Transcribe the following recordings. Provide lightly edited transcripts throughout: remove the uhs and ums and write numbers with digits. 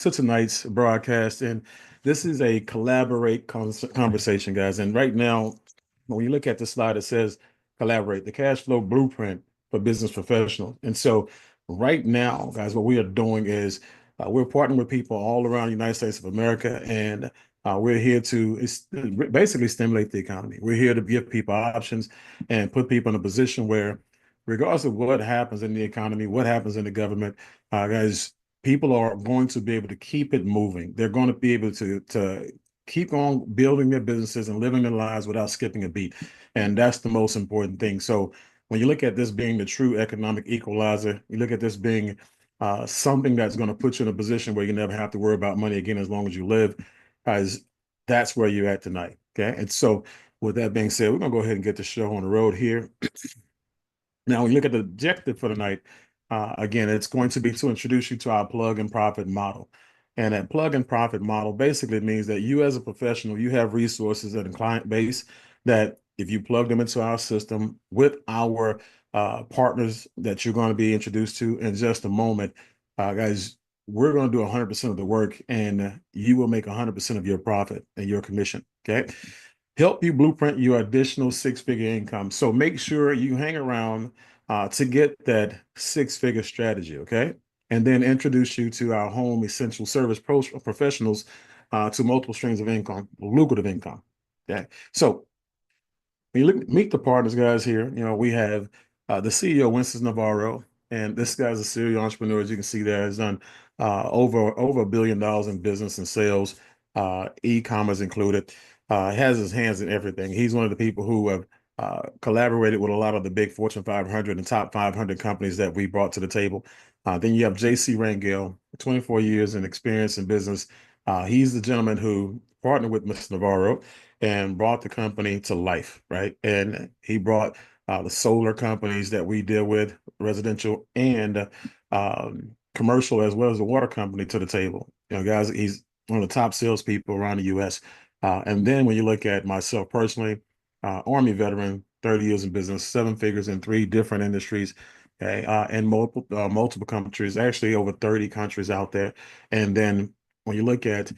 to tonight's broadcast. And this is a collaborate conversation, guys. And right now, when you look at the slide, it says collaborate, the cash flow blueprint for business professionals. And so, right now, guys, what we are doing is we're partnering with people all around the United States of America, and we're here to basically stimulate the economy. We're here to give people options and put people in a position where, regardless of what happens in the economy, what happens in the government, guys, people are going to be able to keep it moving. They're going to be able to keep on building their businesses and living their lives without skipping a beat. And that's the most important thing. So when you look at this being the true economic equalizer, you look at this being something that's going to put you in a position where you never have to worry about money again as long as you live, as that's where you're at tonight. Okay. And so with that being said, we're going to go ahead and get the show on the road here. Now, when you look at the objective for tonight, again, it's going to be to introduce you to our plug and profit model. And that plug and profit model basically means that you, as a professional, you have resources and a client base that if you plug them into our system with our partners that you're going to be introduced to in just a moment, guys, we're going to do 100% of the work and you will make 100% of your profit and your commission. Okay. Help you blueprint your additional six-figure income. So make sure you hang around to get that six-figure strategy, okay? And then introduce you to our home essential service professionals to multiple streams of income, lucrative income, okay? So when you meet the partners, guys, here, we have the CEO, Winston Navarro, and this guy's a serial entrepreneur, as you can see there, has done over $1 billion in business and sales, e-commerce included. Has his hands in everything. He's one of the people who have collaborated with a lot of the big Fortune 500 and top 500 companies that we brought to the table. Then you have JC Rangel, 24 years in experience in business. He's the gentleman who partnered with Mr. Navarro and brought the company to life, right? And he brought the solar companies that we deal with, residential and commercial, as well as the water company to the table. Guys, he's one of the top salespeople around the U.S. And then when you look at myself personally, Army veteran, 30 years in business, seven figures in three different industries, okay, and multiple countries, actually over 30 countries out there. And then when you look at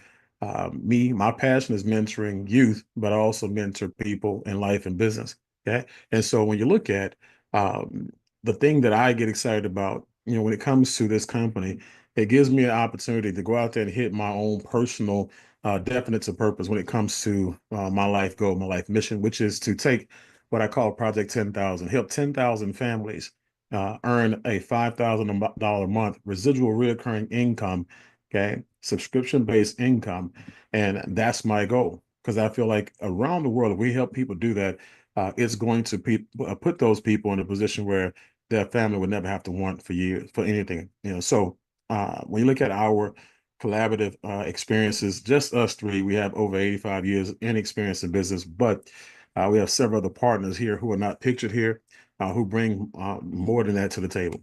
me, my passion is mentoring youth, but I also mentor people in life and business. Okay. And so when you look at the thing that I get excited about, when it comes to this company, it gives me an opportunity to go out there and hit my own personal definite to purpose when it comes to my life goal, my life mission, which is to take what I call Project 10,000, help 10,000 families earn a $5,000 a month residual recurring income, okay, subscription-based income. And that's my goal because I feel like around the world, if we help people do that, it's going to put those people in a position where their family would never have to want for years for anything. So when you look at our collaborative experiences, just us three, we have over 85 years in experience in business, but we have several other partners here who are not pictured here, who bring more than that to the table.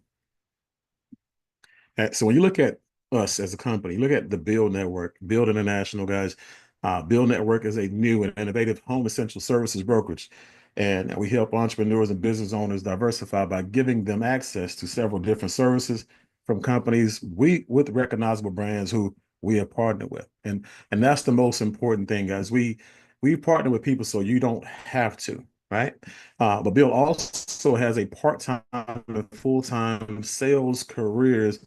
So when you look at us as a company, look at the Build Network, Build International, guys. Build Network is a new and innovative home essential services brokerage. And we help entrepreneurs and business owners diversify by giving them access to several different services from companies with recognizable brands who we have partnered with. And that's the most important thing, guys. We partner with people so you don't have to, right? But Bill also has a part-time and full-time sales careers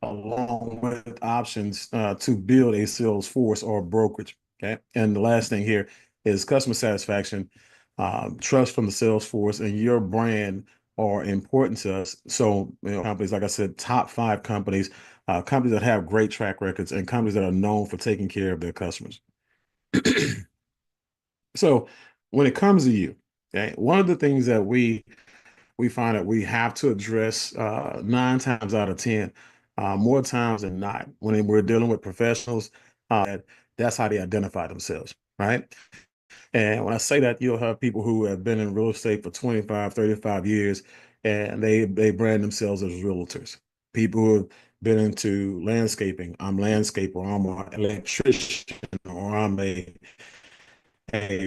along with options to build a sales force or brokerage. Okay. And the last thing here is customer satisfaction, trust from the sales force, and your brand are important to us. So, companies, like I said, top 5 companies, companies that have great track records and companies that are known for taking care of their customers. So when it comes to you, okay, one of the things that we find that we have to address 9 times out of 10, more times than not, when we're dealing with professionals, that's how they identify themselves, right? And when I say that, you'll have people who have been in real estate for 25, 35 years, and they brand themselves as realtors. People who have been into landscaping, I'm landscaper, or I'm an electrician, or I'm a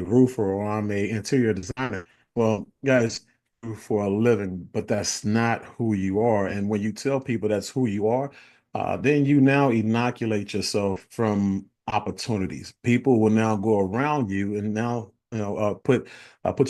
roofer, or I'm a interior designer. Well, guys, for a living, but that's not who you are. And when you tell people that's who you are, then you now inoculate yourself from opportunities. People will now go around you and now put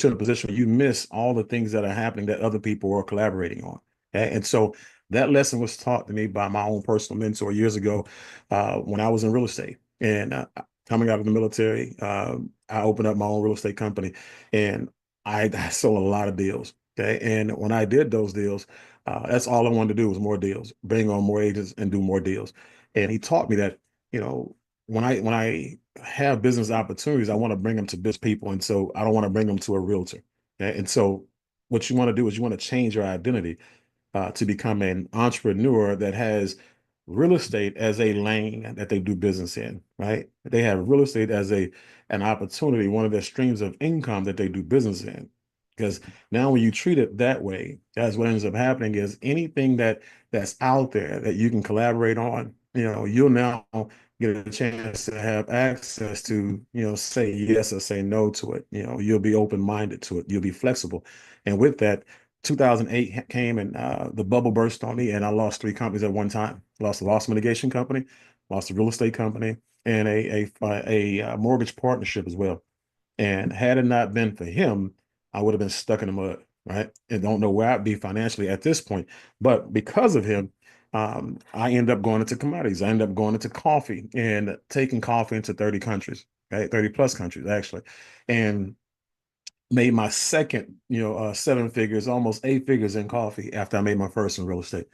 you in a position where you miss all the things that are happening that other people are collaborating on. Okay? And so that lesson was taught to me by my own personal mentor years ago when I was in real estate. And coming out of the military, I opened up my own real estate company, and I sold a lot of deals. Okay, and when I did those deals, that's all I wanted to do was more deals, bring on more agents and do more deals. And he taught me that, you know, when I have business opportunities, I want to bring them to business people, and so I don't want to bring them to a realtor. Okay? And so what you want to do is you want to change your identity to become an entrepreneur that has real estate as a lane that they do business in, right? They have real estate as an opportunity, one of their streams of income that they do business in. Because now when you treat it that way, that's what ends up happening is anything that's out there that you can collaborate on, you'll now get a chance to have access to, say yes or say no to it. You'll be open-minded to it. You'll be flexible. And with that, 2008 came and the bubble burst on me, and I lost three companies at one time. Lost a loss mitigation company, lost a real estate company, and a mortgage partnership as well. And had it not been for him, I would have been stuck in the mud, right? And don't know where I'd be financially at this point. But because of him, I ended up going into commodities. I ended up going into coffee and taking coffee into 30 countries, right? 30 plus countries, actually. And made my second, seven figures, almost eight figures in coffee after I made my first in real estate.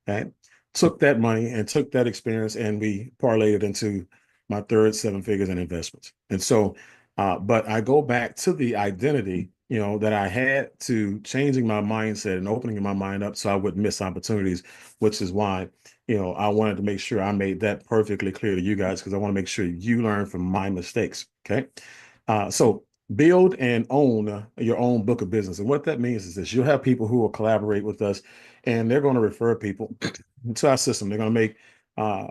Okay. Took that money and took that experience and we parlayed it into my third seven figures in investments. And so, but I go back to the identity, that I had to changing my mindset and opening my mind up so I wouldn't miss opportunities, which is why, I wanted to make sure I made that perfectly clear to you guys because I want to make sure you learn from my mistakes. Okay. So build and own your own book of business. And what that means is this: you'll have people who will collaborate with us and they're going to refer people to our system. They're going to make uh,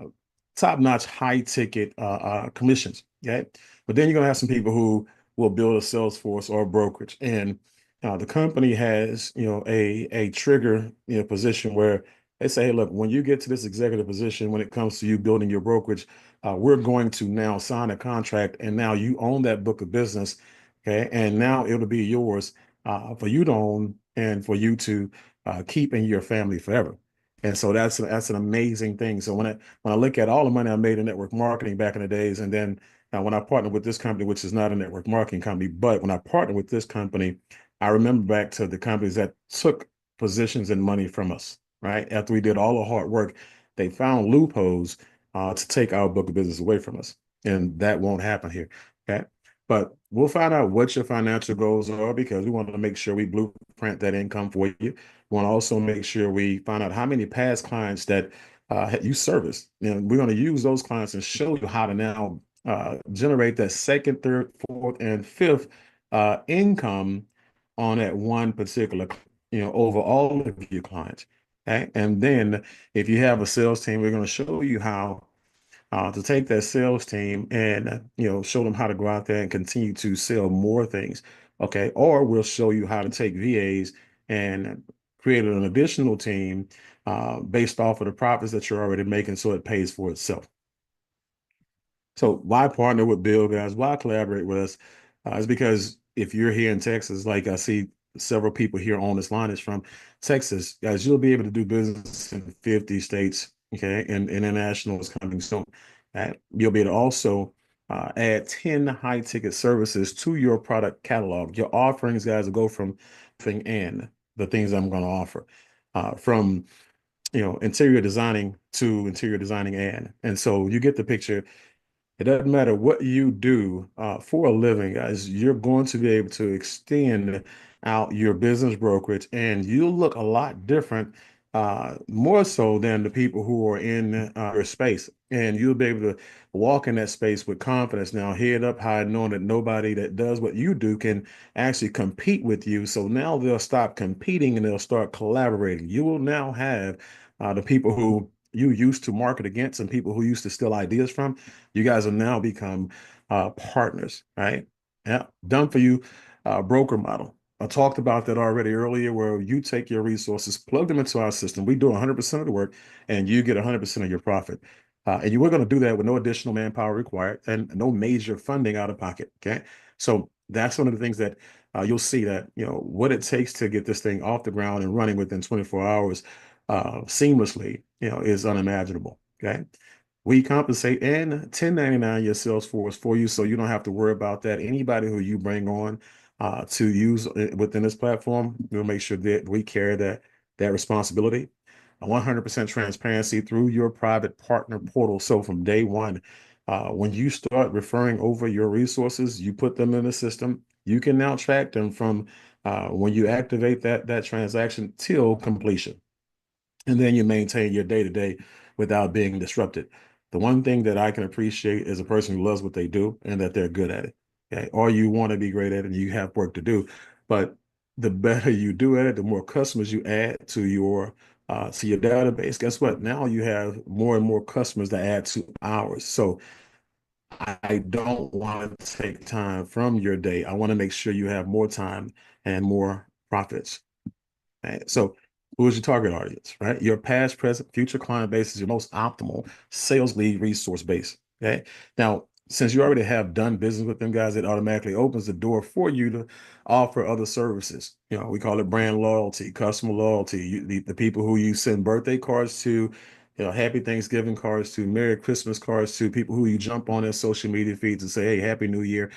top-notch, high-ticket commissions. Okay, but then you're going to have some people who will build a sales force or a brokerage, and the company has a trigger position where they say, hey, look, when you get to this executive position, when it comes to you building your brokerage, we're going to now sign a contract, and now you own that book of business. Okay, and now it'll be yours for you to own and for you to keep in your family forever. And so that's an amazing thing. So when I look at all the money I made in network marketing back in the days, and then when I partnered with this company, which is not a network marketing company, but when I partnered with this company, I remember back to the companies that took positions and money from us, right? After we did all the hard work, they found loopholes to take our book of business away from us. And that won't happen here. Okay. But we'll find out what your financial goals are because we want to make sure we blueprint that income for you. We want to also make sure we find out how many past clients that you service. And we're going to use those clients and show you how to now generate that second, third, fourth, and fifth income on that one particular, over all of your clients. Okay. And then if you have a sales team, we're going to show you how to take that sales team and show them how to go out there and continue to sell more things. Okay, or we'll show you how to take VAs and create an additional team based off of the profits that you're already making, so it pays for itself. So why partner with Bill, guys? Why collaborate with us? Is because if you're here in Texas, like I see several people here on this line is from Texas, guys, you'll be able to do business in 50 states, okay? And international is coming soon. You'll be able to also add 10 high-ticket services to your product catalog. Your offerings, guys, will go from thing and the things I'm going to offer. From interior designing to interior designing and so you get the picture. It doesn't matter what you do for a living, guys, you're going to be able to extend out your business brokerage and you'll look a lot different, more so than the people who are in your space. And you'll be able to walk in that space with confidence now, head up high, knowing that nobody that does what you do can actually compete with you. So now they'll stop competing and they'll start collaborating. You will now have the people who you used to market against and people who used to steal ideas from. You guys have now become partners, right? Yeah, done for you broker model. I talked about that already earlier, where you take your resources, plug them into our system. We do 100% of the work, and you get 100% of your profit. And you were going to do that with no additional manpower required and no major funding out of pocket. Okay. So that's one of the things that you'll see that, what it takes to get this thing off the ground and running within 24 hours seamlessly, is unimaginable. Okay. We compensate and 1099 your sales force for you, so you don't have to worry about that. Anybody who you bring on to use within this platform, we'll make sure that we carry that responsibility. 100% transparency through your private partner portal. So from day one, when you start referring over your resources, you put them in the system. You can now track them from when you activate that transaction till completion, and then you maintain your day to day without being disrupted. The one thing that I can appreciate is a person who loves what they do and that they're good at it. Okay. Or you want to be great at it and you have work to do. But the better you do at it, the more customers you add to your database. Guess what? Now you have more and more customers that add to ours. So I don't want to take time from your day. I want to make sure you have more time and more profits. Right? So who is your target audience, right? Your past, present, future client base is your most optimal sales lead resource base. Okay. Now, since you already have done business with them guys, it automatically opens the door for you to offer other services. We call it brand loyalty, customer loyalty. The people who you send birthday cards to, happy Thanksgiving cards to, Merry Christmas cards to, people who you jump on their social media feeds and say, hey, Happy New Year.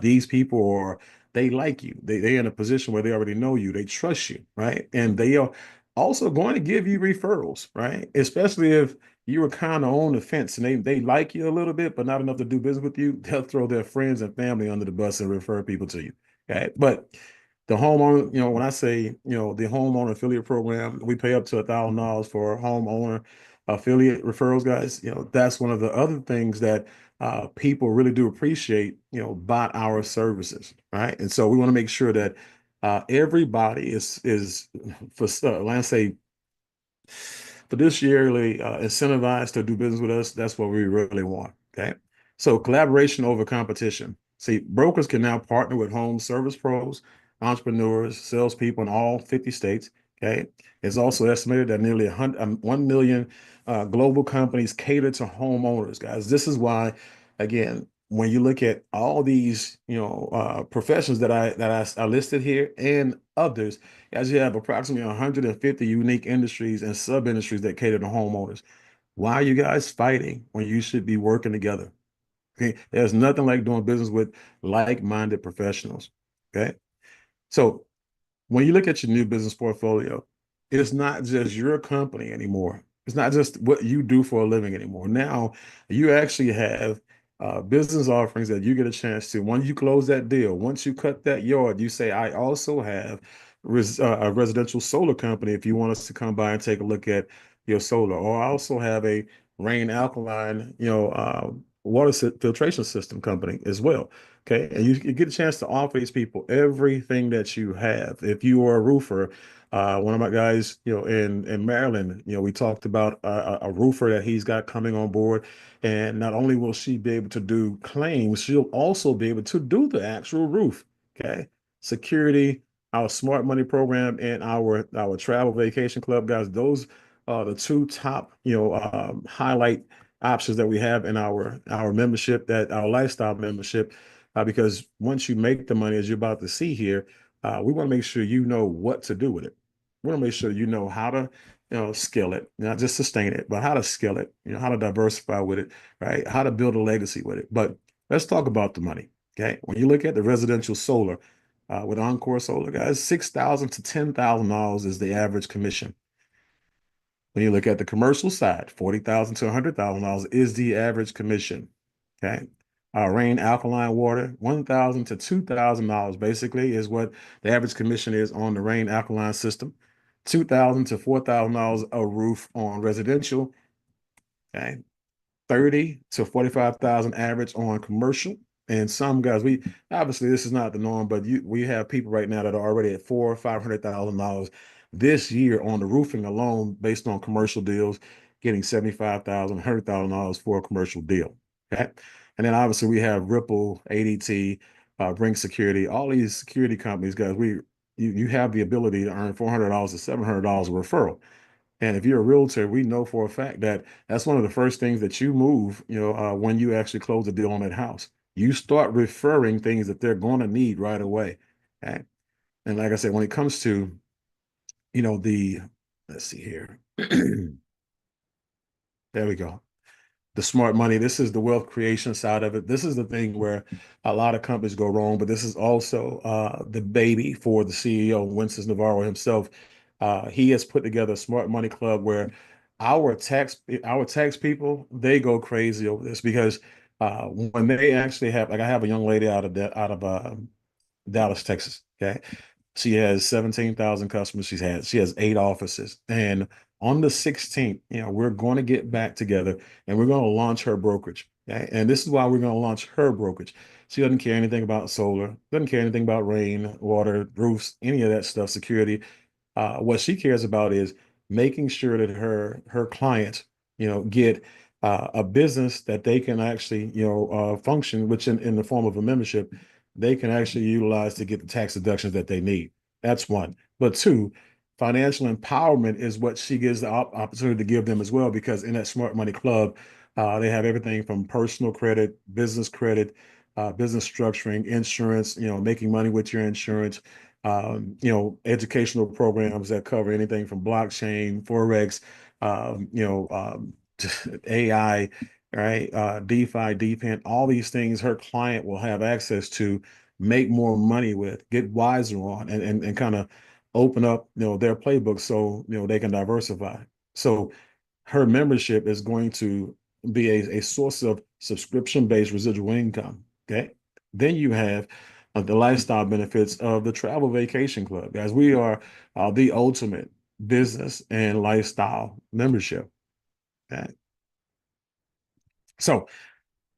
These people are they like you. They're in a position where they already know you. They trust you, right? And they are also going to give you referrals, right? Especially if you were kind of on the fence and they like you a little bit, but not enough to do business with you. They'll throw their friends and family under the bus and refer people to you. Okay. But the homeowner, when I say, the homeowner affiliate program, we pay up to $1,000 for homeowner affiliate referrals, guys. That's one of the other things that people really do appreciate, about our services, right? And so we want to make sure that everybody is for let's say fiduciarily incentivized to do business with us. That's what we really want. Okay. So collaboration over competition. See, brokers can now partner with home service pros, entrepreneurs, salespeople in all 50 states. Okay. It's also estimated that nearly 1 million global companies cater to homeowners, guys. This is why, again, when you look at all these, professions that I listed here and others, as you have approximately 150 unique industries and sub-industries that cater to homeowners. Why are you guys fighting when you should be working together? Okay. There's nothing like doing business with like-minded professionals. Okay. So when you look at your new business portfolio, it's not just your company anymore. It's not just what you do for a living anymore. Now you actually have business offerings that you get a chance to. Once you close that deal, once you cut that yard, you say, I also have a residential solar company if you want us to come by and take a look at your solar. Or I also have a rain alkaline, water filtration system company as well. Okay. And you get a chance to offer these people everything that you have. If you are a roofer, one of my guys, in Maryland, we talked about a roofer that he's got coming on board. And not only will she be able to do claims, she'll also be able to do the actual roof. Okay. Security, our smart money program, and our travel vacation club, guys, those are the two top, highlight options that we have in our membership, that our lifestyle membership, because once you make the money, as you're about to see here, we want to make sure you know what to do with it. We want to make sure you know how to, scale it, not just sustain it, but how to scale it, how to diversify with it, right? How to build a legacy with it. But let's talk about the money. Okay. When you look at the residential solar, with Encore Solar, guys, $6,000 to $10,000 is the average commission. When you look at the commercial side, $40,000 to $100,000 is the average commission. Okay. Rain alkaline water, $1,000 to $2,000 basically is what the average commission is on the rain alkaline system. $2,000 to $4,000 a roof on residential. Okay. 30 to 45,000 average on commercial. And some guys, we obviously this is not the norm, but we have people right now that are already at $400,000 or $500,000 this year on the roofing alone, based on commercial deals, getting $75,000, $100,000 for a commercial deal. Okay. And then obviously we have Ripple, ADT, Bring Security, all these security companies, guys. you have the ability to earn $400 to $700 a referral. And if you're a realtor, we know for a fact that that's one of the first things that you move, when you actually close a deal on that house. You start referring things that they're going to need right away. Okay? And like I said, when it comes to, the, let's see here. There we go. The smart money. This is the wealth creation side of it. This is the thing where a lot of companies go wrong, but this is also the baby for the CEO, Winston Navarro himself. He has put together a smart money club where our tax people, they go crazy over this because when they actually have, like, I have a young lady out of Dallas, Texas. Okay. She has 17,000 customers. She has 8 offices. And on the 16th, we're going to get back together and we're going to launch her brokerage. Okay? And this is why we're going to launch her brokerage. She doesn't care anything about solar, doesn't care anything about rain, water, roofs, any of that stuff, security. What she cares about is making sure that her clients, get a business that they can actually, function, which in the form of a membership, they can actually utilize to get the tax deductions that they need. That's one. But two, financial empowerment is what she gives the opportunity to give them as well, because in that Smart Money Club, they have everything from personal credit, business structuring, insurance, making money with your insurance, educational programs that cover anything from blockchain, Forex, AI, right? DeFi, DePIN, all these things her client will have access to, make more money with, get wiser on, and kind of open up, their playbook so, they can diversify. So her membership is going to be a source of subscription-based residual income. Okay. Then you have the lifestyle benefits of the Travel Vacation Club. Guys, we are the ultimate business and lifestyle membership. Okay. So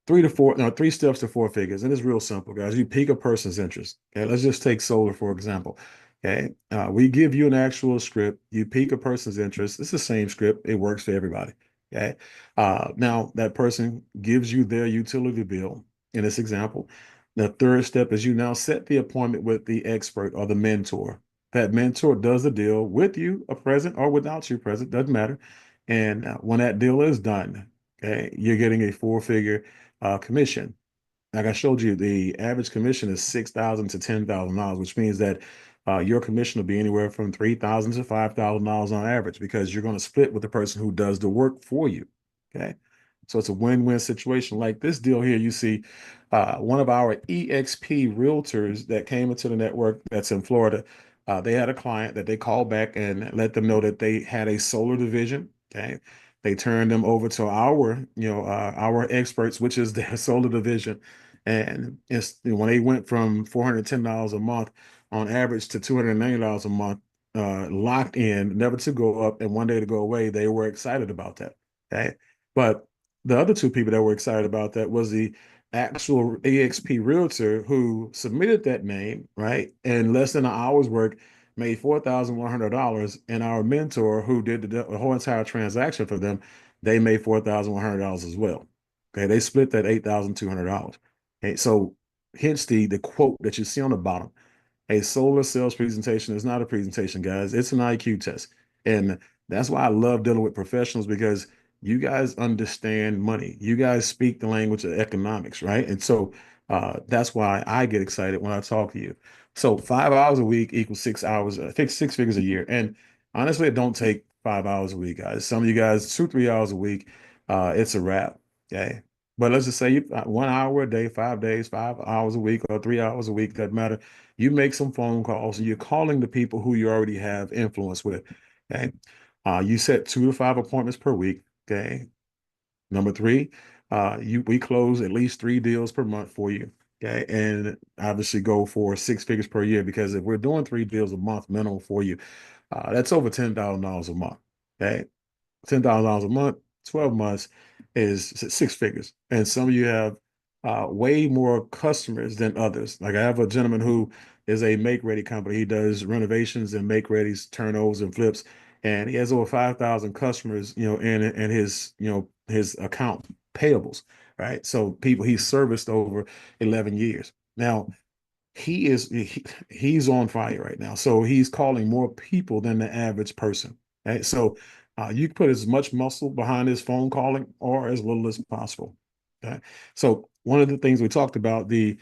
3 to 4, no, 3 steps to 4 figures. And it's real simple, guys. You pique a person's interest. Okay, let's just take solar, for example. Okay, we give you an actual script. You pique a person's interest. It's the same script. It works for everybody. Okay, now that person gives you their utility bill in this example. The third step is you now set the appointment with the expert or the mentor. That mentor does the deal with you, a present or without you present, doesn't matter. And when that deal is done, okay, you're getting a 4 figure commission. Like I showed you, the average commission is $6,000 to $10,000, which means that your commission will be anywhere from $3,000 to $5,000 on average, because you're going to split with the person who does the work for you. Okay, so it's a win-win situation. Like this deal here, you see, one of our EXP realtors that came into the network that's in Florida. They had a client that they called back and let them know that they had a solar division. Okay, they turned them over to our experts, which is their solar division. And when they went from $410 a month on average to $290 a month, locked in, never to go up and one day to go away, they were excited about that. Okay. But the other two people that were excited about that was the actual EXP realtor who submitted that name, right? And less than an hour's work, made $4,100, and our mentor who did the whole entire transaction for them, they made $4,100 as well. Okay, they split that $8,200. Okay, so hence the quote that you see on the bottom. A solar sales presentation is not a presentation, guys. It's an IQ test. And that's why I love dealing with professionals, because you guys understand money. You guys speak the language of economics, right? And so that's why I get excited when I talk to you. So 5 hours a week equals 6 hours, 6 figures a year. And honestly, it don't take 5 hours a week, guys. Some of you guys, 2, 3 hours a week, it's a wrap. Okay. But let's just say 1 hour a day, 5 days, 5 hours a week, or 3 hours a week, doesn't matter. You make some phone calls and you're calling the people who you already have influence with. Okay. You set 2 to 5 appointments per week. Okay. Number three, we close at least 3 deals per month for you. Okay. And obviously go for 6 figures per year, because if we're doing 3 deals a month minimum for you, that's over $10,000 a month. Okay. $10,000 a month, 12 months is 6 figures. And some of you have way more customers than others. Like I have a gentleman who is a make-ready company. He does renovations and make-readies, turnovers and flips. And he has over 5,000 customers, in his, his account payables, right? So people he's serviced over 11 years. Now, he's on fire right now. So he's calling more people than the average person. Right? So you can put as much muscle behind his phone calling or as little as possible. Okay. So one of the things we talked about, the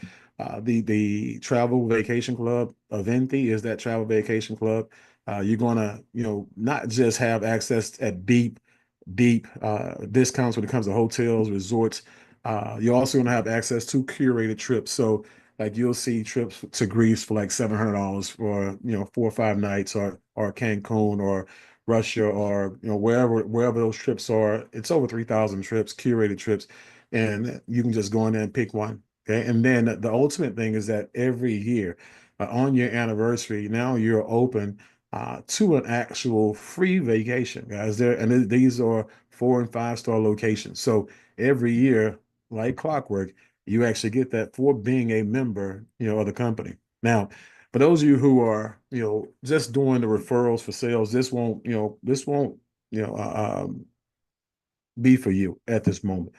travel vacation club, Aventi is that travel vacation club. You're gonna, not just have access at deep discounts when it comes to hotels, resorts. You're also gonna have access to curated trips. So like you'll see trips to Greece for like $700 for 4 or 5 nights, or Cancun or Russia, or wherever those trips are. It's over 3,000 trips, curated trips, and you can just go in there and pick one. Okay, and then the ultimate thing is that every year, on your anniversary, now you're open to an actual free vacation, guys. These are 4 and 5 star locations. So every year, like clockwork, you actually get that for being a member, of the company. Now, for those of you who are, just doing the referrals for sales, this won't, you know, be for you at this moment.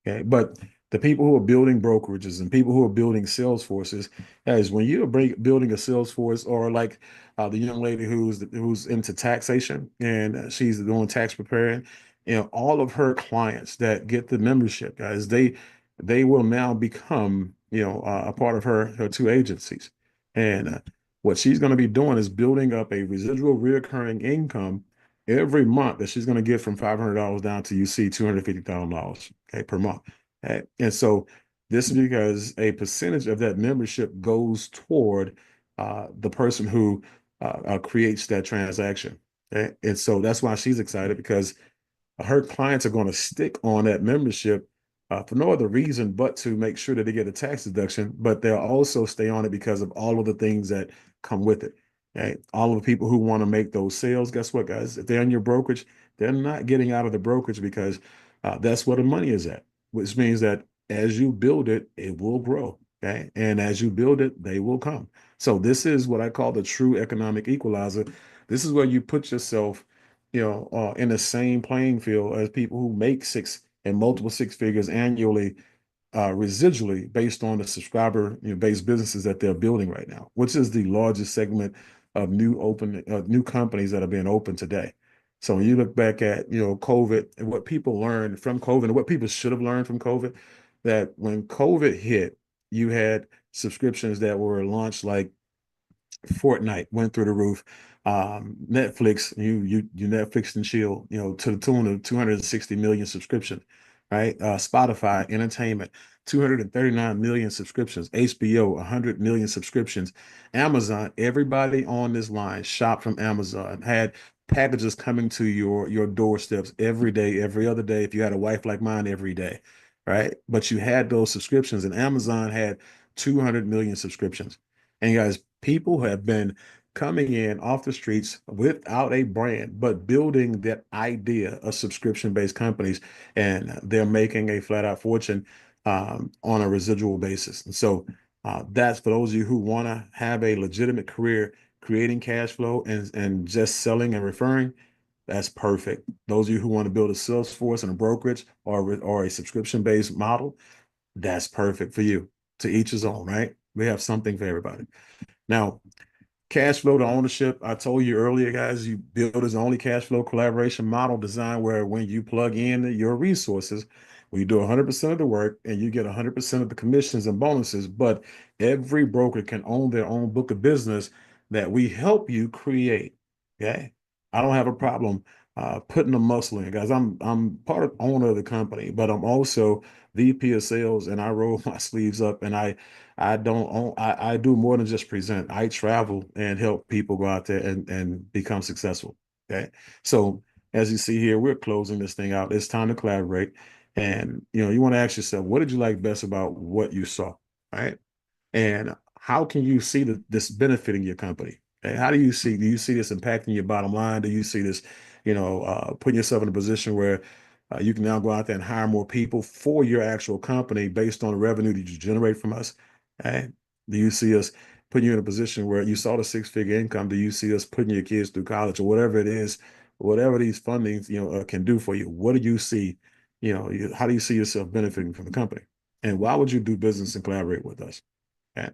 Okay. But the people who are building brokerages and people who are building sales forces, guys, when you're building a sales force, or like the young lady who's into taxation, and she's doing tax preparing, all of her clients that get the membership, guys, they will now become, a part of her two agencies. And what she's going to be doing is building up a residual reoccurring income every month that she's going to get from $500 down to, you see, $250,000, okay, per month. Okay? And so this is because a percentage of that membership goes toward the person who creates that transaction. Okay? And so that's why she's excited, because her clients are going to stick on that membership for no other reason but to make sure that they get a tax deduction, but they'll also stay on it because of all of the things that come with it. Okay? All of the people who want to make those sales, guess what, guys? If they're in your brokerage, they're not getting out of the brokerage, because that's where the money is at, which means that as you build it, it will grow. Okay. And as you build it, they will come. So this is what I call the true economic equalizer. This is where you put yourself, in the same playing field as people who make six and multiple six figures annually, residually, based on the subscriber, based businesses that they're building right now, which is the largest segment of new companies that are being opened today. So when you look back at, COVID, and what people learned from COVID, and what people should have learned from COVID, that when COVID hit, you had subscriptions that were launched like Fortnite went through the roof. Netflix, you Netflix and chill, to the tune of 260 million subscriptions, right? Spotify, entertainment, 239 million subscriptions. HBO, 100 million subscriptions. Amazon, everybody on this line shop from Amazon, had packages coming to your doorsteps every day, every other day. If you had a wife like mine, every day, right? But you had those subscriptions, and Amazon had 200 million subscriptions. And guys, people have been coming in off the streets without a brand, but building that idea of subscription-based companies, and they're making a flat-out fortune on a residual basis. And so that's for those of you who want to have a legitimate career creating cash flow and just selling and referring. That's perfect. Those of you who want to build a sales force and a brokerage, or a subscription-based model, that's perfect for you. To each his own, right? We have something for everybody. Now, cash flow to ownership. I told you earlier, guys, you build as the only cash flow collaboration model designed where when you plug in your resources, we do 100% of the work and you get 100% of the commissions and bonuses. But every broker can own their own book of business that we help you create. Okay. I don't have a problem putting the muscle in, guys. I'm part of owner of the company, but I'm also VP of sales, and I roll my sleeves up, and I don't own, I do more than just present. I travel and help people go out there and become successful. Okay. So as you see here, we're closing this thing out. It's time to collaborate. And you want to ask yourself, what did you like best about what you saw? Right. And how can you see this benefiting your company? And how do you see this impacting your bottom line? Do you see this, putting yourself in a position where you can now go out there and hire more people for your actual company based on the revenue that you generate from us? Okay? Do you see us putting you in a position where you saw the six-figure income? Do you see us putting your kids through college, or whatever it is, whatever these fundings, can do for you? What do you see? How do you see yourself benefiting from the company? And why would you do business and collaborate with us? Okay.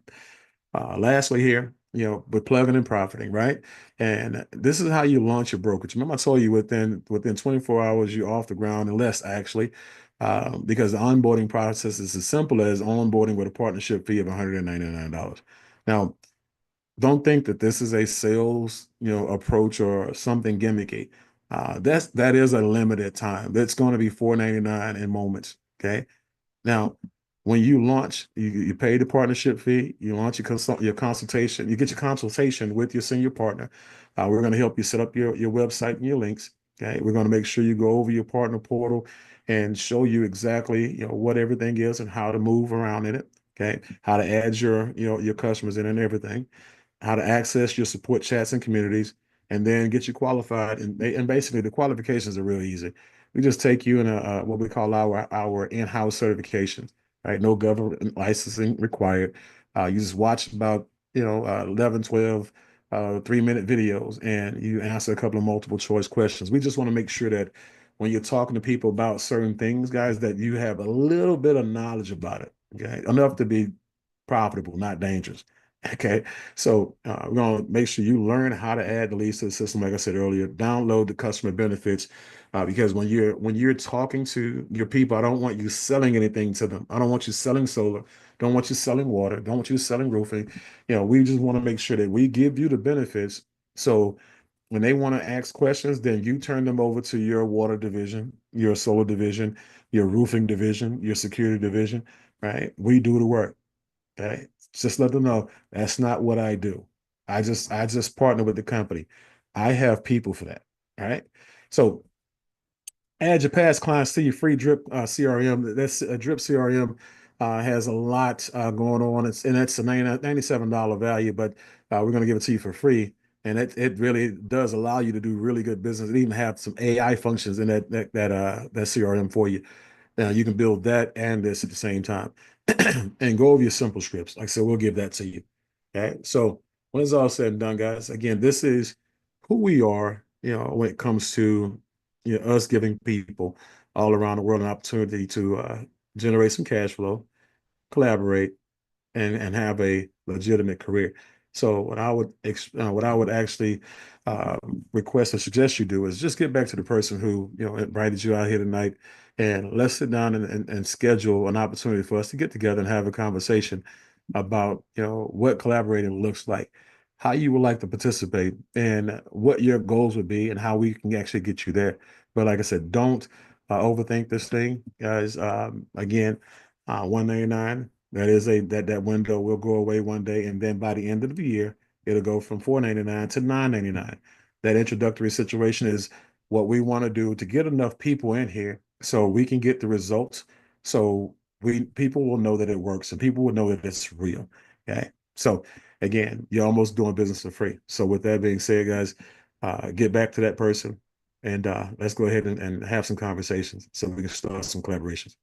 Lastly, here, with plugging and profiting, right? And this is how you launch your brokerage. Remember, I told you within 24 hours you're off the ground, and less actually, because the onboarding process is as simple as onboarding with a partnership fee of $199. Now, don't think that this is a sales, approach or something gimmicky. That is a limited time. That's going to be $499 in moments. Okay. Now, when you launch, you pay the partnership fee, you launch your consultation, you get your consultation with your senior partner. We're going to help you set up your website and your links. Okay. We're going to make sure you go over your partner portal and show you exactly, what everything is and how to move around in it. Okay. How to add your customers in and everything, how to access your support chats and communities, and then get you qualified. And basically, the qualifications are really easy. We just take you in what we call our in-house certifications, right? No government licensing required. You just watch about 11, 12 3-minute videos, and you answer a couple of multiple choice questions. We just want to make sure that when you're talking to people about certain things, guys, that you have a little bit of knowledge about it, okay? Enough to be profitable, not dangerous. Okay, so we're gonna make sure you learn how to add the leads to the system. Like I said earlier, download the customer benefits, because when you're talking to your people, I don't want you selling anything to them. I don't want you selling solar. Don't want you selling water. Don't want you selling roofing. We just want to make sure that we give you the benefits. So when they want to ask questions, then you turn them over to your water division, your solar division, your roofing division, your security division, right? We do the work. Okay. Just let them know that's not what I do. I just partner with the company. I have people for that. All right. So add your past clients to your free drip CRM. That's a drip CRM has a lot going on. It's a $97 value, but we're going to give it to you for free. And it really does allow you to do really good business. It even have some AI functions in that CRM for you. Now you can build that and this at the same time, and go over your simple scripts. Like I said, we'll give that to you. Okay. So when it's all said and done, guys, again, this is who we are, when it comes to us giving people all around the world an opportunity to generate some cash flow, collaborate, and have a legitimate career. So what I would actually uh, request or suggest you do is just get back to the person who invited you out here tonight, and let's sit down and schedule an opportunity for us to get together and have a conversation about what collaborating looks like, how you would like to participate, and what your goals would be, and how we can actually get you there. But like I said, don't overthink this thing, guys. Again, 199. That window will go away one day, and then by the end of the year, it'll go from 499 to 999. That introductory situation is what we want to do to get enough people in here so we can get the results. So we people will know that it works, and people will know that it's real. Okay. So again, you're almost doing business for free. So with that being said, guys, get back to that person, and let's go ahead and have some conversations so we can start some collaborations.